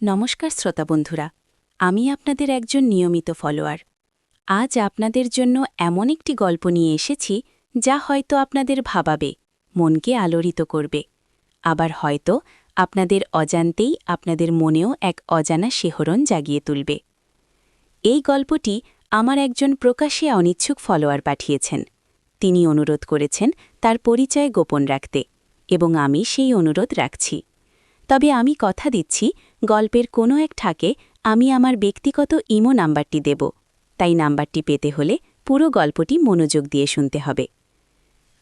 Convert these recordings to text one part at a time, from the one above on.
নমস্কার শ্রোতা বন্ধুরা, আমি আপনাদের একজন নিয়মিত ফলোয়ার। আজ আপনাদের জন্য এমন একটি গল্প নিয়ে এসেছি যা হয়তো আপনাদের ভাবাবে, মনকে আলোড়িত করবে, আবার হয়তো আপনাদের অজান্তেই আপনাদের মনেও এক অজানা শিহরণ জাগিয়ে তুলবে। এই গল্পটি আমার একজন প্রকাশ্যে অনিচ্ছুক ফলোয়ার পাঠিয়েছেন। তিনি অনুরোধ করেছেন তার পরিচয় গোপন রাখতে, এবং আমি সেই অনুরোধ রাখছি। তবে আমি কথা দিচ্ছি, গল্পের কোনো এক ঠাকে আমি আমার ব্যক্তিগত ইমো নাম্বারটি দেব, তাই নাম্বারটি পেতে হলে পুরো গল্পটি মনোযোগ দিয়ে শুনতে হবে।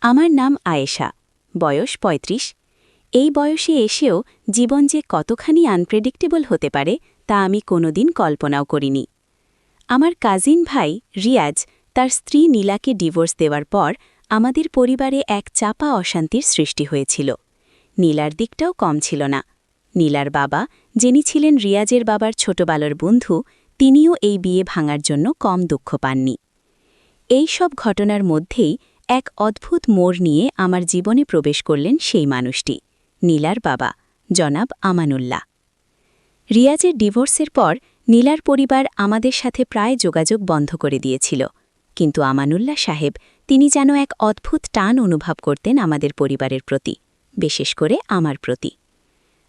আমার নাম আয়েশা, বয়স ৩৫। এই বয়সে এসেও জীবন যে কতখানি আনপ্রেডিক্টেবল হতে পারে তা আমি কোনোদিন কল্পনাও করিনি। আমার কাজিন ভাই রিয়াজ তার স্ত্রী নীলাকে ডিভোর্স দেওয়ার পর আমাদের পরিবারে এক চাপা অশান্তির সৃষ্টি হয়েছিল। নীলার দিকটাও কম ছিল না। নীলার বাবা, যিনি ছিলেন রিয়াজের বাবার ছোটবেলার বন্ধু, তিনিও এই বিয়ে ভাঙার জন্য কম দুঃখ পাননি। এই সব ঘটনার মধ্যেই এক অদ্ভুত মোড় নিয়ে আমার জীবনে প্রবেশ করলেন সেই মানুষটি, নীলার বাবা, জনাব আমানুল্লাহ। রিয়াজের ডিভোর্সের পর নীলার পরিবার আমাদের সাথে প্রায় যোগাযোগ বন্ধ করে দিয়েছিল, কিন্তু আমানুল্লাহ সাহেব তিনি যেন এক অদ্ভুত টান অনুভব করতেন আমাদের পরিবারের প্রতি, বিশেষ করে আমার প্রতি।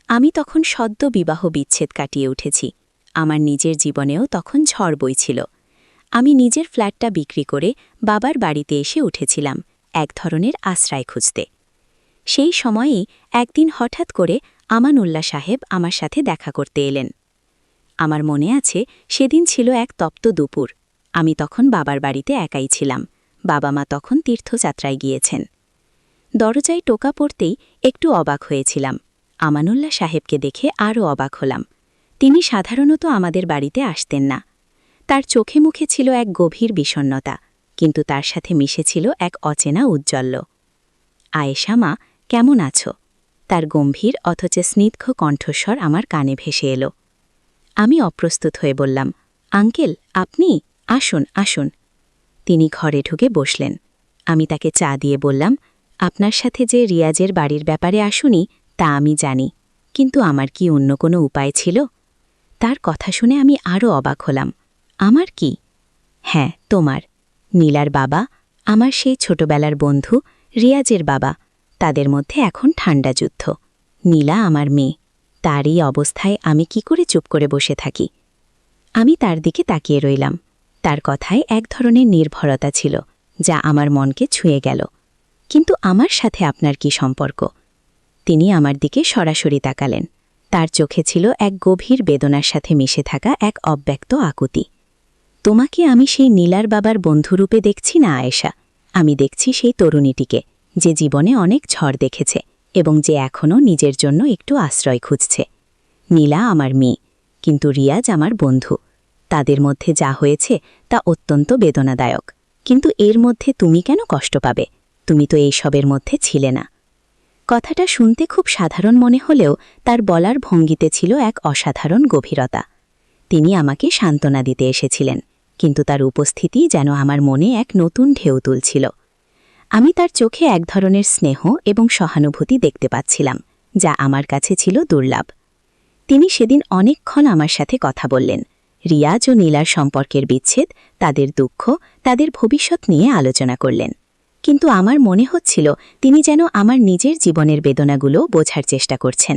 আমি তখন সদ্য বিবাহ বিচ্ছেদ কাটিয়ে উঠেছি। আমার নিজের জীবনেও তখন ঝড় বইছিল। আমি নিজের ফ্ল্যাটটা বিক্রি করে বাবার বাড়িতে এসে উঠেছিলাম এক ধরনের আশ্রয় খুঁজতে। সেই সময়েই একদিন হঠাৎ করে আমানুল্লাহ সাহেব আমার সাথে দেখা করতে এলেন। আমার মনে আছে, সেদিন ছিল এক তপ্ত দুপুর। আমি তখন বাবার বাড়িতে একাই ছিলাম। বাবা মা তখন তীর্থযাত্রায় গিয়েছেন। দরজায় টোকা পড়তেই একটু অবাক হয়েছিলাম। আমানুল্লাহ সাহেবকে দেখে আরও অবাক হলাম। তিনি সাধারণত আমাদের বাড়িতে আসতেন না। তার চোখে মুখে ছিল এক গভীর বিষণ্ণতা, কিন্তু তার সাথে মিশেছিল এক অচেনা উজ্জ্বল্য। আয়েশা মা, কেমন আছো? তার গম্ভীর অথচ স্নিগ্ধ কণ্ঠস্বর আমার কানে ভেসে এলো। আমি অপ্রস্তুত হয়ে বললাম, আঙ্কেল, আপনি? আসুন আসুন। তিনি ঘরে ঢুকে বসলেন। আমি তাকে চা দিয়ে বললাম, আপনার সাথে যে রিয়াজের বাড়ির ব্যাপারে আসুনি তা আমি জানি, কিন্তু আমার কি অন্য কোনো উপায় ছিল? তার কথা শুনে আমি আরও অবাক হলাম। আমার কি? হ্যাঁ, তোমার। নীলার বাবা, আমার সেই ছোটবেলার বন্ধু রিয়াজের বাবা, তাদের মধ্যে এখন ঠান্ডা যুদ্ধ। নীলা আমার মেয়ে। তারই অবস্থায় আমি কি করে চুপ করে বসে থাকি? আমি তার দিকে তাকিয়ে রইলাম। তার কথায় এক ধরনের নির্ভরতা ছিল, যা আমার মনকে ছুঁয়ে গেল। কিন্তু আমার সাথে আপনার কি সম্পর্ক? তিনি আমার দিকে সরাসরি তাকালেন। তার চোখে ছিল এক গভীর বেদনার সাথে মিশে থাকা এক অব্যক্ত আকুতি। তোমাকে আমি সেই নীলার বাবার বন্ধুরূপে দেখছি না আয়েশা। আমি দেখছি সেই তরুণীটিকে, যে জীবনে অনেক ঝড় দেখেছে এবং যে এখনও নিজের জন্য একটু আশ্রয় খুঁজছে। নীলা আমার মেয়ে, কিন্তু রিয়াজ আমার বন্ধু। তাদের মধ্যে যা হয়েছে তা অত্যন্ত বেদনাদায়ক, কিন্তু এর মধ্যে তুমি কেন কষ্ট পাবে? তুমি তো এই সবের মধ্যে ছিলে না। কথাটা শুনতে খুব সাধারণ মনে হলেও তার বলার ভঙ্গিতে ছিল এক অসাধারণ গভীরতা। তিনি আমাকে সান্ত্বনা দিতে এসেছিলেন, কিন্তু তার উপস্থিতি যেন আমার মনে এক নতুন ঢেউ তুলছিল। আমি তার চোখে এক ধরনের স্নেহ এবং সহানুভূতি দেখতে পাচ্ছিলাম, যা আমার কাছে ছিল দুর্লভ। তিনি সেদিন অনেকক্ষণ আমার সাথে কথা বললেন। রিয়াজ ও নীলার সম্পর্কের বিচ্ছেদ, তাদের দুঃখ, তাদের ভবিষ্যৎ নিয়ে আলোচনা করলেন। কিন্তু আমার মনে হচ্ছিল তিনি যেন আমার নিজের জীবনের বেদনাগুলো বোঝার চেষ্টা করছেন।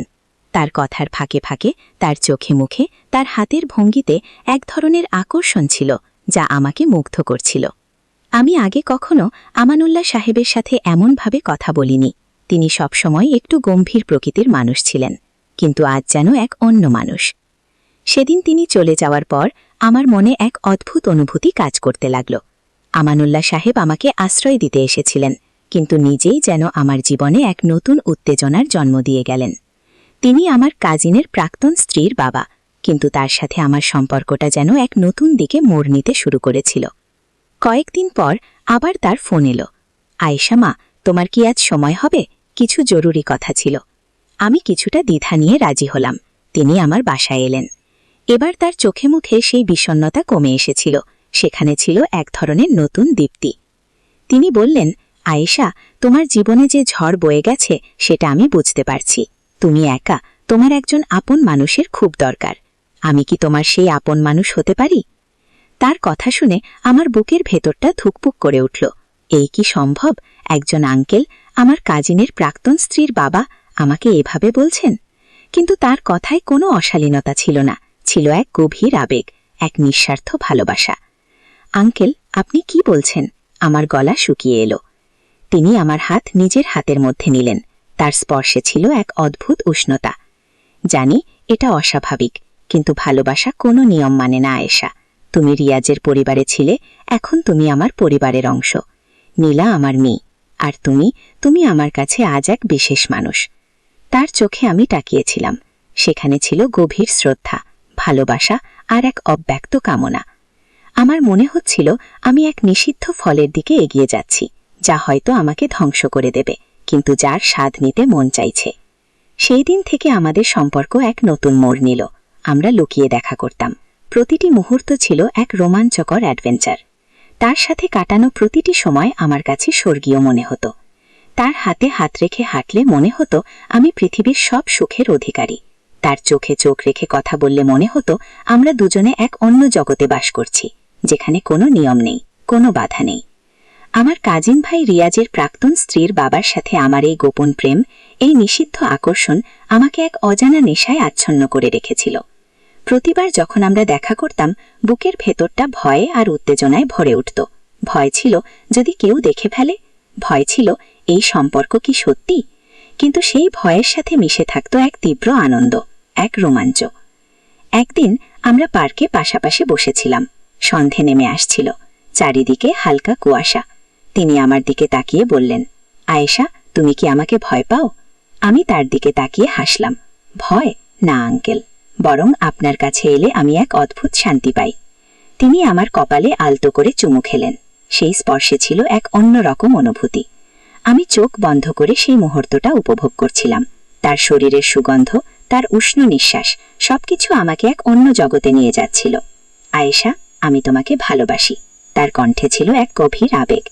তার কথার ফাঁকে ফাঁকে, তার চোখে মুখে, তার হাতের ভঙ্গিতে এক ধরনের আকর্ষণ ছিল, যা আমাকে মুগ্ধ করছিল। আমি আগে কখনো আমানুল্লাহ সাহেবের সাথে এমনভাবে কথা বলিনি। তিনি সবসময় একটু গম্ভীর প্রকৃতির মানুষ ছিলেন, কিন্তু আজ যেন এক অন্য মানুষ। সেদিন তিনি চলে যাওয়ার পর আমার মনে এক অদ্ভুত অনুভূতি কাজ করতে লাগল। আমানুল্লাহ সাহেব আমাকে আশ্রয় দিতে এসেছিলেন, কিন্তু নিজেই যেন আমার জীবনে এক নতুন উত্তেজনার জন্ম দিয়ে গেলেন। তিনি আমার কাজিনের প্রাক্তন স্ত্রীর বাবা, কিন্তু তার সাথে আমার সম্পর্কটা যেন এক নতুন দিকে মোড় নিতে শুরু করেছিল। কয়েকদিন পর আবার তার ফোন এলো। আয়েশা মা, তোমার কি আজ সময় হবে? কিছু জরুরি কথা ছিল। আমি কিছুটা দ্বিধা নিয়ে রাজি হলাম। তিনি আমার বাসায় এলেন। এবার তার চোখে মুখে সেই বিষণ্ণতা কমে এসেছিল, সেখানে ছিল এক ধরনের নতুন দীপ্তি। তিনি বললেন, আয়েশা, তোমার জীবনে যে ঝড় বয়ে গেছে সেটা আমি বুঝতে পারছি। তুমি একা, তোমার একজন আপন মানুষের খুব দরকার। আমি কি তোমার সেই আপন মানুষ হতে পারি? তার কথা শুনে আমার বুকের ভেতরটা ধুকপুক করে উঠল। এই কি সম্ভব? একজন আঙ্কেল, আমার কাজিনের প্রাক্তন স্ত্রীর বাবা, আমাকে এভাবে বলছেন? কিন্তু তার কথায় কোনো অশালীনতা ছিল না, ছিল এক গভীর আবেগ, এক নিঃস্বার্থ ভালোবাসা। আঙ্কেল, আপনি কি বলছেন? আমার গলা শুকিয়ে এলো। তিনি আমার হাত নিজের হাতের মধ্যে নিলেন। তার স্পর্শে ছিল এক অদ্ভুত উষ্ণতা। জানি এটা অস্বাভাবিক, কিন্তু ভালোবাসা কোনো নিয়ম মানে না আয়েশা। তুমি রিয়াজের পরিবারে ছিলে, এখন তুমি আমার পরিবারের অংশ। নীলা আমার মেয়ে, আর তুমি আমার কাছে আজ এক বিশেষ মানুষ। তার চোখে আমি তাকিয়েছিলাম। সেখানে ছিল গভীর শ্রদ্ধা, ভালোবাসা আর এক অব্যক্ত কামনা। আমার মনে হচ্ছিল আমি এক নিষিদ্ধ ফলের দিকে এগিয়ে যাচ্ছি, যা হয়তো আমাকে ধ্বংস করে দেবে, কিন্তু যার স্বাদ নিতে মন চাইছে। সেই দিন থেকে আমাদের সম্পর্ক এক নতুন মোড় নিল। আমরা লুকিয়ে দেখা করতাম। প্রতিটি মুহূর্ত ছিল এক রোমাঞ্চকর অ্যাডভেঞ্চার। তার সাথে কাটানো প্রতিটি সময় আমার কাছে স্বর্গীয় মনে হতো। তার হাতে হাত রেখে হাঁটলে মনে হতো আমি পৃথিবীর সব সুখের অধিকারী। তার চোখে চোখ রেখে কথা বললে মনে হতো আমরা দুজনে এক অন্য জগতে বাস করছি, যেখানে কোনো নিয়ম নেই, কোনো বাধা নেই। আমার কাজিন ভাই রিয়াজের প্রাক্তন স্ত্রীর বাবার সাথে আমার এই গোপন প্রেম, এই নিষিদ্ধ আকর্ষণ আমাকে এক অজানা নেশায় আচ্ছন্ন করে রেখেছিল। প্রতিবার যখন আমরা দেখা করতাম, বুকের ভেতরটা ভয়ে আর উত্তেজনায় ভরে উঠত। ভয় ছিল যদি কেউ দেখে ফেলে, ভয় ছিল এই সম্পর্ক কি সত্যি, কিন্তু সেই ভয়ের সাথে মিশে থাকত এক তীব্র আনন্দ, এক রোমাঞ্চ। একদিন আমরা পার্কে পাশাপাশি বসেছিলাম। সন্ধে নেমে আসছিল, চারিদিকে হালকা কুয়াশা। তিনি আমার দিকে তাকিয়ে বললেন, আয়েশা, তুমি কি আমাকে ভয় পাও? আমি তার দিকে তাকিয়ে হাসলাম। ভয় না আঙ্কেল, বরং আপনার কাছে এলে আমি এক অদ্ভুত শান্তি পাই। তিনি আমার কপালে আলতো করে চুমু খেলেন। সেই স্পর্শে ছিল এক অন্যরকম অনুভূতি। আমি চোখ বন্ধ করে সেই মুহূর্তটা উপভোগ করছিলাম। তার শরীরের সুগন্ধ, তার উষ্ণ নিঃশ্বাস, সবকিছু আমাকে এক অন্য জগতে নিয়ে যাচ্ছিল। আয়েশা, আমি তোমাকে ভালোবাসি। তার কণ্ঠে ছিল এক গভীর আবেগ।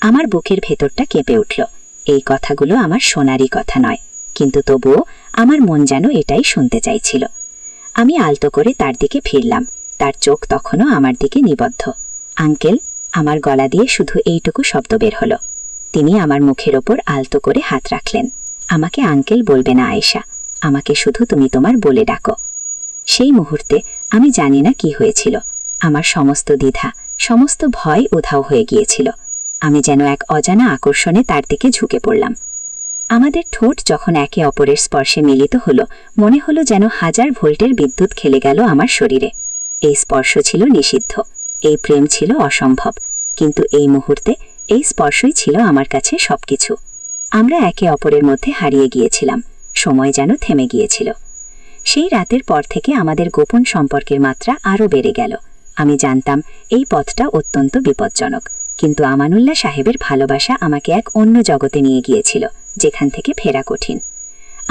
আমার বুকের ভেতরটা কেঁপে উঠল। এই কথাগুলো আমার শোনারই কথা নয়, কিন্তু তবুও আমার মন যেন এটাই শুনতে চাইছিল। আমি আলতো করে তার দিকে ফিরলাম। তার চোখ তখনও আমার দিকে নিবদ্ধ। আঙ্কেল, আমার গলা দিয়ে শুধু এইটুকু শব্দ বের হলো। তিনি আমার মুখের ওপর আলতো করে হাত রাখলেন। আমাকে আঙ্কেল বলবে না আয়েশা, আমাকে শুধু তুমি তোমার বলে ডাকো। সেই মুহূর্তে আমি জানি না কি হয়েছিল। আমার সমস্ত দ্বিধা, সমস্ত ভয় উধাও হয়ে গিয়েছিল। আমি যেন এক অজানা আকর্ষণে তার দিকে ঝুঁকে পড়লাম। আমাদের ঠোঁট যখন একে অপরের স্পর্শে মিলিত হলো, মনে হলো যেন 1000 ভোল্টের বিদ্যুৎ খেলে গেল আমার শরীরে। এই স্পর্শ ছিল নিষিদ্ধ, এই প্রেম ছিল অসম্ভব, কিন্তু এই মুহূর্তে এই স্পর্শই ছিল আমার কাছে সবকিছু। আমরা একে অপরের মধ্যে হারিয়ে গিয়েছিলাম, সময় যেন থেমে গিয়েছিল। সেই রাতের পর থেকে আমাদের গোপন সম্পর্কের মাত্রা আরও বেড়ে গেল। আমি জানতাম এই পথটা অত্যন্ত বিপজ্জনক, কিন্তু আমানুল্লাহ সাহেবের ভালোবাসা আমাকে এক অন্য জগতে নিয়ে গিয়েছিল, যেখান থেকে ফেরা কঠিন।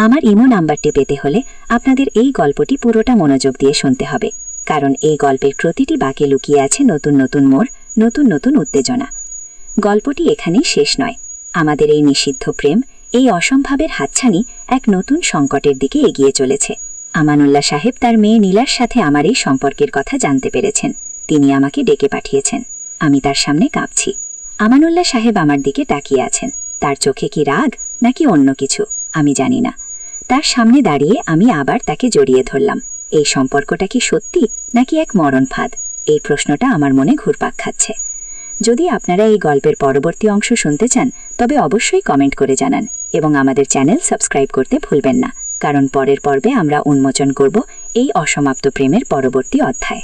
আমার ইমো নাম্বারটি পেতে হলে আপনাদের এই গল্পটি পুরোটা মনোযোগ দিয়ে শুনতে হবে, কারণ এই গল্পের প্রতিটি বাঁকে লুকিয়ে আছে নতুন নতুন মোড়, নতুন নতুন উত্তেজনা। গল্পটি এখানেই শেষ নয়। আমাদের এই নিষিদ্ধ প্রেম, এই অসম্ভবের হাতছানি এক নতুন সংকটের দিকে এগিয়ে চলেছে। আমানুল্লাহ সাহেব তার মেয়ে নীলার সাথে আমার এই সম্পর্কের কথা জানতে পেরেছেন। তিনি আমাকে ডেকে পাঠিয়েছেন। আমি তার সামনে কাঁপছি। আমানুল্লাহ সাহেব আমার দিকে তাকিয়ে আছেন। তার চোখে কি রাগ নাকি অন্য কিছু, আমি জানি না। তার সামনে দাঁড়িয়ে আমি আবার তাকে জড়িয়ে ধরলাম। এই সম্পর্কটা কি সত্যি নাকি এক মরণ ফাঁদ? এই প্রশ্নটা আমার মনে ঘুরপাক খাচ্ছে। যদি আপনারা এই গল্পের পরবর্তী অংশ শুনতে চান, তবে অবশ্যই কমেন্ট করে জানান এবং আমাদের চ্যানেল সাবস্ক্রাইব করতে ভুলবেন না, কারণ পরের পর্বে আমরা উন্মোচন করব এই অসমাপ্ত প্রেমের পরবর্তী অধ্যায়।